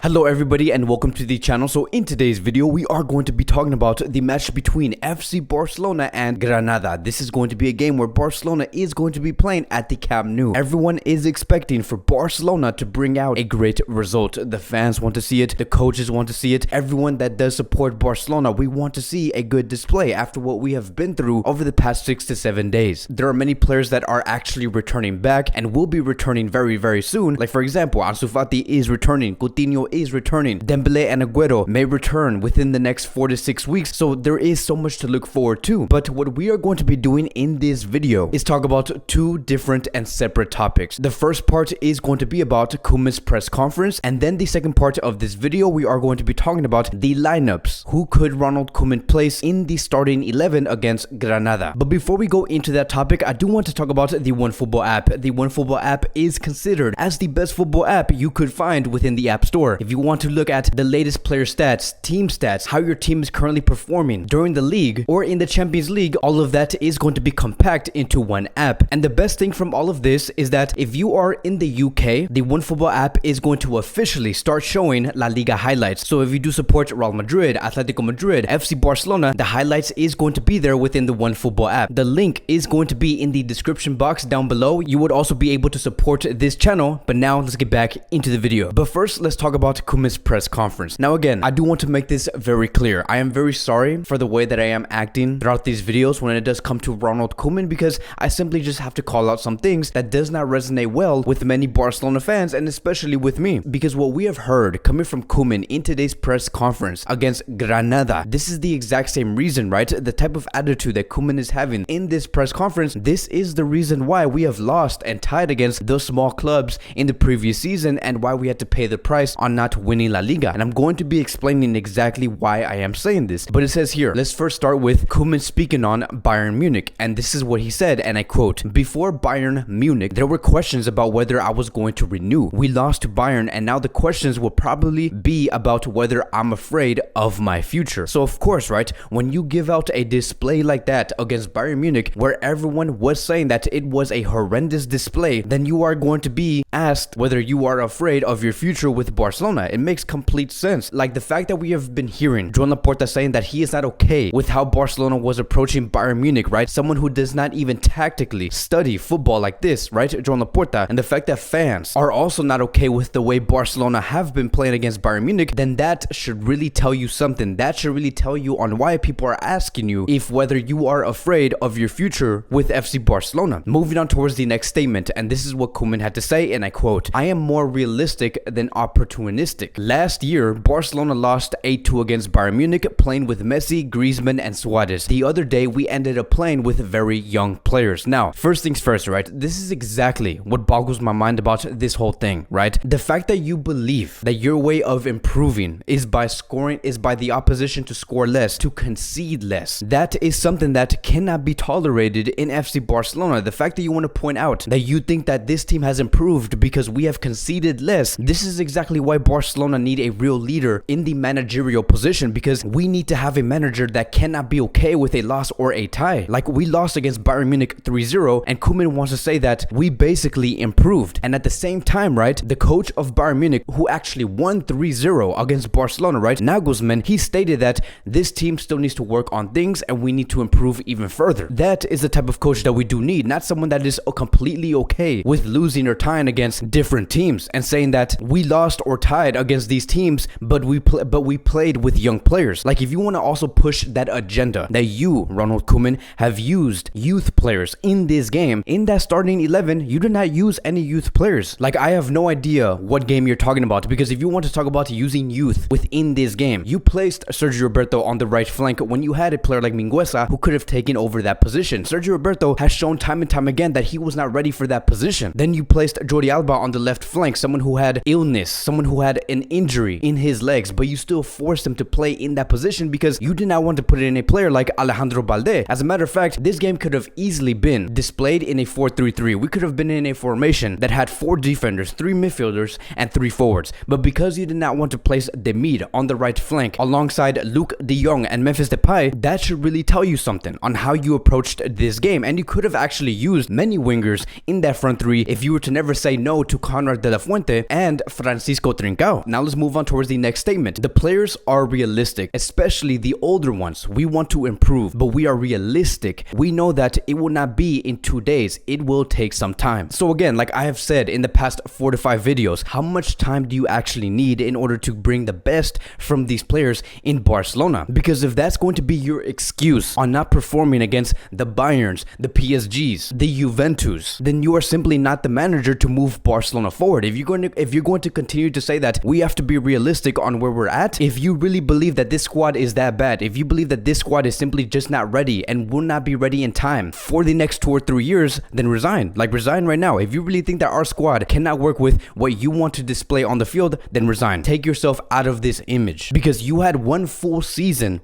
Hello everybody and welcome to the channel. So in today's video we are going to be talking about the match between FC Barcelona and Granada. This is going to be a game where Barcelona is going to be playing at the Camp Nou. Everyone is expecting for Barcelona to bring out a great result. The fans want to see it, the coaches want to see it, everyone that does support Barcelona, we want to see a good display after what we have been through over the past 6 to 7 days. There are many players that are actually returning back and will be returning very soon. Like for example, Ansu Fati is returning, Coutinho is returning, Dembele and Aguero may return within the next 4 to 6 weeks, so there is so much to look forward to. But what we are going to be doing in this video is talk about two different and separate topics. The first part is going to be about Koeman's press conference, and then the second part of this video we are going to be talking about the lineups. Who could Ronald Koeman place in the starting 11 against Granada? But before we go into that topic, I do want to talk about the OneFootball app. The OneFootball app is considered as the best football app you could find within the App Store. If you want to look at the latest player stats, team stats, how your team is currently performing during the league or in the Champions League, all of that is going to be compact into one app. And the best thing from all of this is that if you are in the UK, the OneFootball app is going to officially start showing La Liga highlights. So if you do support Real Madrid, Atletico Madrid, FC Barcelona, the highlights is going to be there within the OneFootball app. The link is going to be in the description box down below. You would also be able to support this channel. But now let's get back into the video. But first, let's talk about Koeman's press conference. Now again, I do want to make this very clear. I am very sorry for the way that I am acting throughout these videos when it does come to Ronald Koeman, because I simply just have to call out some things that does not resonate well with many Barcelona fans and especially with me. Because what we have heard coming from Koeman in today's press conference against Granada, this is the exact same reason, right? The type of attitude that Koeman is having in this press conference, this is the reason why we have lost and tied against those small clubs in the previous season and why we had to pay the price on not winning La Liga. And I'm going to be explaining exactly why I am saying this. But it says here, let's first start with Koeman speaking on Bayern Munich. And this is what he said, and I quote, "Before Bayern Munich, there were questions about whether I was going to renew. We lost to Bayern, and now the questions will probably be about whether I'm afraid of my future." So of course, right, when you give out a display like that against Bayern Munich, where everyone was saying that it was a horrendous display, then you are going to be asked whether you are afraid of your future with Barcelona. It makes complete sense. Like the fact that we have been hearing Joan Laporta saying that he is not okay with how Barcelona was approaching Bayern Munich, right? Someone who does not even tactically study football like this, right? Joan Laporta. And the fact that fans are also not okay with the way Barcelona have been playing against Bayern Munich, then that should really tell you something. That should really tell you on why people are asking you if whether you are afraid of your future with FC Barcelona. Moving on towards the next statement, and this is what Koeman had to say, and I quote, "I am more realistic than opportunistic. Last year, Barcelona lost 8-2 against Bayern Munich, playing with Messi, Griezmann, and Suarez. The other day, we ended up playing with very young players." Now, first things first, right? This is exactly what boggles my mind about this whole thing, right? The fact that you believe that your way of improving is by the opposition to score less, to concede less. That is something that cannot be tolerated in FC Barcelona. The fact that you want to point out that you think that this team has improved because we have conceded less, this is exactly why Barcelona need a real leader in the managerial position, because we need to have a manager that cannot be okay with a loss or a tie. Like we lost against Bayern Munich 3-0 and Koeman wants to say that we basically improved. And at the same time, right, the coach of Bayern Munich who actually won 3-0 against Barcelona, right, Nagelsmann, he stated that this team still needs to work on things and we need to improve even further. That is the type of coach that we do need, not someone that is completely okay with losing or tying against different teams and saying that we lost or tied against these teams, but we played with young players. Like if you want to also push that agenda that you, Ronald Koeman, have used youth players in this game, in that starting 11, you did not use any youth players. Like I have no idea what game you're talking about, because if you want to talk about using youth within this game, you placed Sergio Roberto on the right flank when you had a player like Mingueza who could have taken over that position. Sergio Roberto has shown time and time again that he was not ready for that position. Then you placed Jordi Alba on the left flank, someone who had illness, someone who had an injury in his legs, but you still forced him to play in that position because you did not want to put in a player like Alejandro Balde. As a matter of fact, this game could have easily been displayed in a 4-3-3. We could have been in a formation that had 4 defenders, 3 midfielders, and 3 forwards. But because you did not want to place Demir on the right flank alongside Luke de Jong and Memphis Depay, that should really tell you something on how you approached this game. And you could have actually used many wingers in that front 3 if you were to never say no to Conrad de la Fuente and Francisco Trincao. Trincao. Now let's move on towards the next statement. The players are realistic, especially the older ones. We want to improve, but we are realistic. We know that it will not be in 2 days. It will take some time. So again, like I have said in the past 4 to 5 videos, how much time do you actually need in order to bring the best from these players in Barcelona? Because if that's going to be your excuse on not performing against the Bayerns, the PSGs, the Juventus, then you are simply not the manager to move Barcelona forward. If you're going to continue to say that we have to be realistic on where we're at, if you really believe that this squad is that bad, if you believe that this squad is simply just not ready and will not be ready in time for the next 2 or 3 years, then resign. Like, resign right now. If you really think that our squad cannot work with what you want to display on the field, then resign. Take yourself out of this image, because you had one full season,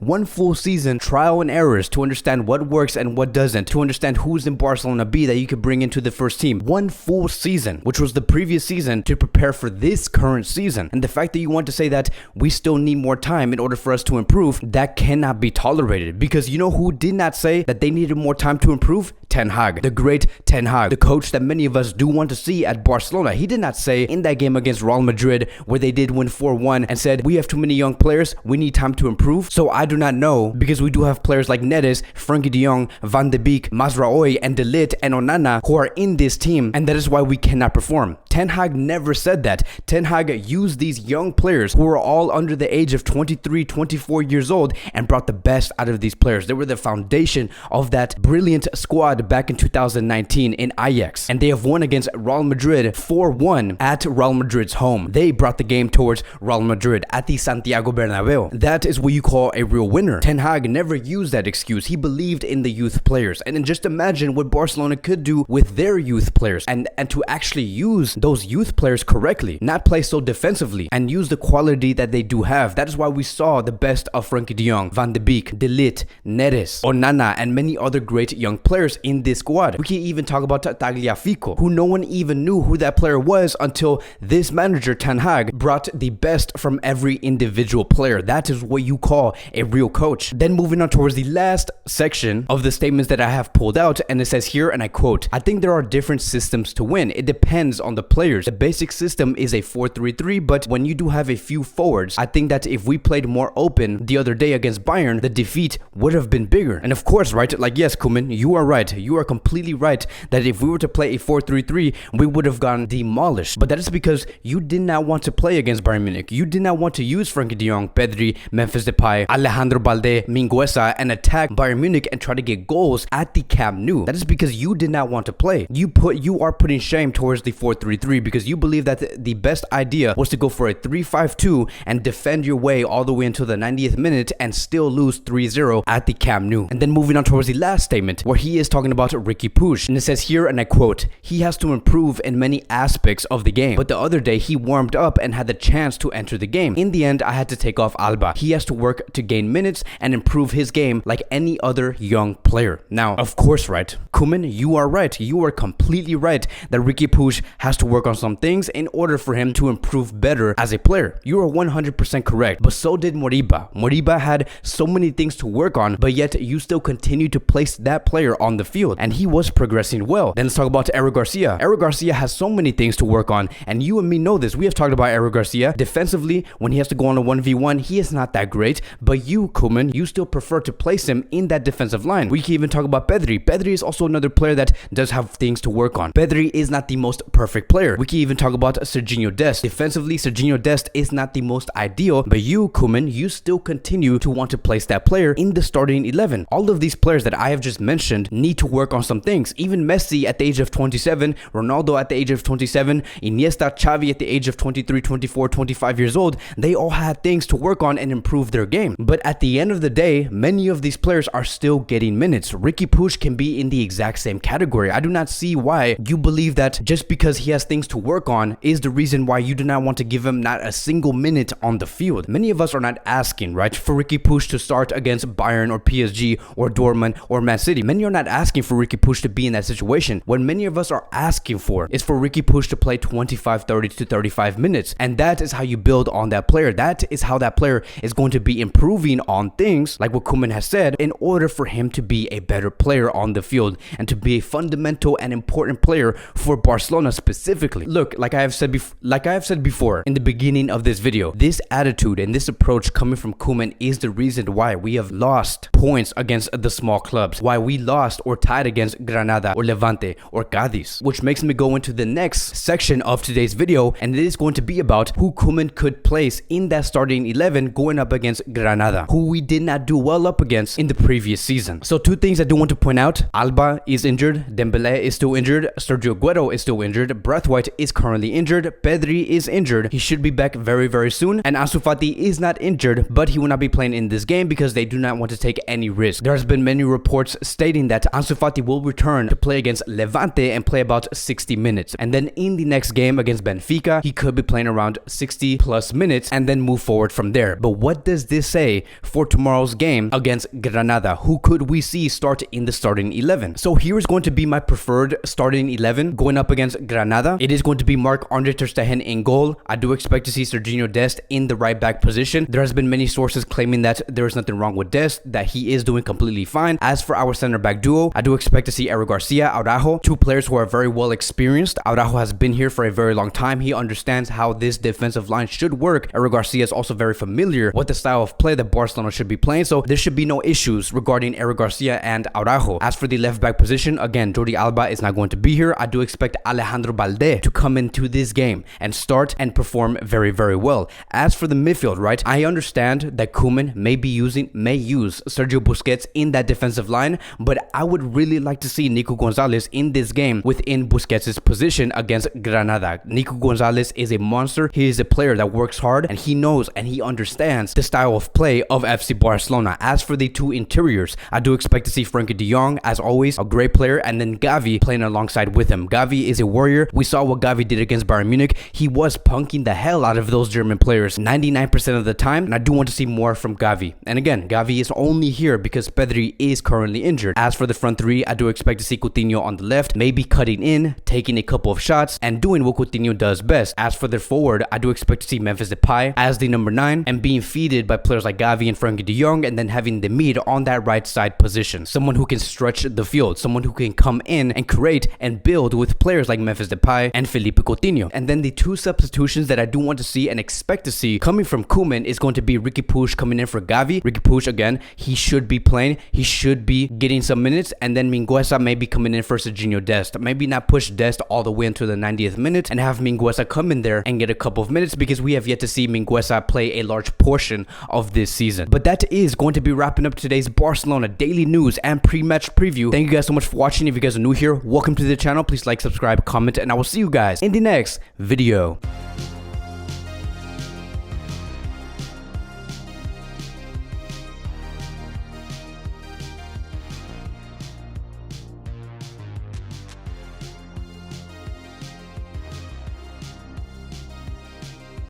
trial and errors to understand what works and what doesn't, to understand who's in Barcelona B that you could bring into the first team. One full season, which was the previous season, to prepare for this current season. And the fact that you want to say that we still need more time in order for us to improve, that cannot be tolerated. Because you know who did not say that they needed more time to improve? Ten Hag, the great Ten Hag, the coach that many of us do want to see at Barcelona. He did not say in that game against Real Madrid where they did win 4-1 and said, we have too many young players, we need time to improve. So I do not know, because we do have players like Neres, Frankie de Jong, Van de Beek, Mazraoui, and De Ligt, and Onana who are in this team, and that is why we cannot perform. Ten Hag never said that. Ten Hag used these young players who were all under the age of 23, 24 years old and brought the best out of these players. They were the foundation of that brilliant squad back in 2019 in Ajax, and they have won against Real Madrid 4-1 at Real Madrid's home. They brought the game towards Real Madrid at the Santiago Bernabeu. That is what you call a real winner. Ten Hag never used that excuse. He believed in the youth players, and then just imagine what Barcelona could do with their youth players, and to actually use those youth players correctly, not play so defensively, and use the quality that they do have. That is why we saw the best of Frankie de Jong, Van de Beek, De Ligt, Neres, Onana, and many other great young players in this squad. We can even talk about Tagliafico, who no one even knew who that player was until this manager Ten Hag brought the best from every individual player. That is what you call a real coach. Then moving on towards the last section of the statements that I have pulled out, and it says here, and I quote, I think there are different systems to win. It depends on the players. The basic system is a 4-3-3, but when you do have a few forwards, I think that if we played more open the other day against Bayern, the defeat would have been bigger. And of course, right, like, yes, Koeman, you are right. You are completely right that if we were to play a 4-3-3, we would have gotten demolished. But that is because you did not want to play against Bayern Munich. You did not want to use Frankie de Jong, Pedri, Memphis Depay, Alejandro Balde, Mingueza, and attack Bayern Munich and try to get goals at the Camp Nou. That is because you did not want to play. You are putting shame towards the 4-3-3 because you believe that the best idea was to go for a 3-5-2 and defend your way all the way until the 90th minute and still lose 3-0 at the Camp Nou. And then moving on towards the last statement, where he is talking about Riqui Puig, and it says here, and I quote, he has to improve in many aspects of the game, but the other day he warmed up and had the chance to enter the game. In the end, I had to take off Alba. He has to work to gain minutes and improve his game like any other young player. Now, of course, right, Koeman, you are right. You are completely right that Riqui Puig has to work on some things in order for him to improve better as a player. You are 100% correct, but so did Moriba. Moriba had so many things to work on, but yet you still continue to place that player on the field, and he was progressing well. Then let's talk about Eric Garcia. Eric Garcia has so many things to work on, and you and me know this. We have talked about Eric Garcia. Defensively, when he has to go on a 1v1, he is not that great, but you, Koeman, you still prefer to place him in that defensive line. We can even talk about Pedri. Pedri is also another player that does have things to work on. Pedri is not the most perfect player. We can even talk about Serginho Dest. Defensively, Serginho Dest is not the most ideal, but you, Koeman, you still continue to want to place that player in the starting 11. All of these players that I have just mentioned need to work on some things. Even Messi at the age of 27, Ronaldo at the age of 27, Iniesta, Xavi at the age of 23, 24, 25 years old, they all had things to work on and improve their game. But at the end of the day, many of these players are still getting minutes. Riqui Puig can be in the exact same category. I do not see why you believe that just because he has things to work on is the reason why you do not want to give him not a single minute on the field. Many of us are not asking, right, for Riqui Puig to start against Bayern or PSG or Dortmund or Man City. Many are not asking for Riqui Puig to be in that situation. What many of us are asking for is for Riqui Puig to play 25, 30 to 35 minutes. And that is how you build on that player. That is how that player is going to be improving on things like what Koeman has said in order for him to be a better player on the field and to be a fundamental and important player for Barcelona specifically. specifically. Look, like I have said before in the beginning of this video, this attitude and this approach coming from Koeman is the reason why we have lost points against the small clubs, why we lost or tied against Granada or Levante or Cadiz, which makes me go into the next section of today's video, and it is going to be about who Koeman could place in that starting 11 going up against Granada, who we did not do well up against in the previous season. So two things I do want to point out: Alba is injured, Dembele is still injured, Sergio Aguero is still injured, Braithwaite is currently injured, Pedri is injured, he should be back very soon, and Ansu Fati is not injured, but he will not be playing in this game because they do not want to take any risk. There has been many reports stating that Ansu Fati will return to play against Levante and play about 60 minutes, and then in the next game against Benfica he could be playing around 60 plus minutes and then move forward from there. But what does this say for tomorrow's game against Granada? Who could we see start in the starting 11? So here is going to be my preferred starting 11 going up against Granada. It is going to be Marc-Andre ter Stegen in goal. I do expect to see Serginho Dest in the right back position. There has been many sources claiming that there is nothing wrong with Dest, that he is doing completely fine. As for our center back duo, I do expect to see Eric Garcia, Araujo, two players who are very well experienced. Araujo has been here for a very long time. He understands how this defensive line should work. Eric Garcia is also very familiar with the style of play that Barcelona should be playing, so there should be no issues regarding Eric Garcia and Araujo. As for the left back position, again, Jordi Alba is not going to be here. I do expect Alejandro Balde to come into this game and start and perform very well. As for the midfield, right, I understand that Koeman may use Sergio Busquets in that defensive line, but I would really like to see Nico Gonzalez in this game within Busquets' position against Granada. Nico Gonzalez is a monster. He is a player that works hard, and he knows and he understands the style of play of FC Barcelona. As for the two interiors, I do expect to see Frenkie de Jong, as always, a great player, and then Gavi playing alongside with him. Gavi is a warrior. We saw what Gavi did against Bayern Munich. He was punking the hell out of those German players 99% of the time, and I do want to see more from Gavi. And again, Gavi is only here because Pedri is currently injured. As for the front three, I do expect to see Coutinho on the left, maybe cutting in, taking a couple of shots, and doing what Coutinho does best. As for the forward, I do expect to see Memphis Depay as the number 9 and being feeded by players like Gavi and Frenkie de Jong, and then having the mid on that right side position. Someone who can stretch the field, someone who can come in and create and build with players like Memphis Depay and Felipe Coutinho. And then the two substitutions that I do want to see and expect to see coming from Koeman is going to be Riqui Puig coming in for Gavi. Riqui Puig, again, he should be playing, he should be getting some minutes, and then Mingueza maybe coming in for Serginho Dest. Maybe not push Dest all the way into the 90th minute and have Mingueza come in there and get a couple of minutes, because we have yet to see Mingueza play a large portion of this season. But that is going to be wrapping up today's Barcelona daily news and pre-match preview. Thank you guys so much for watching. If you guys are new here, welcome to the channel. Please like, subscribe, comment, and I will see you guys in the next video.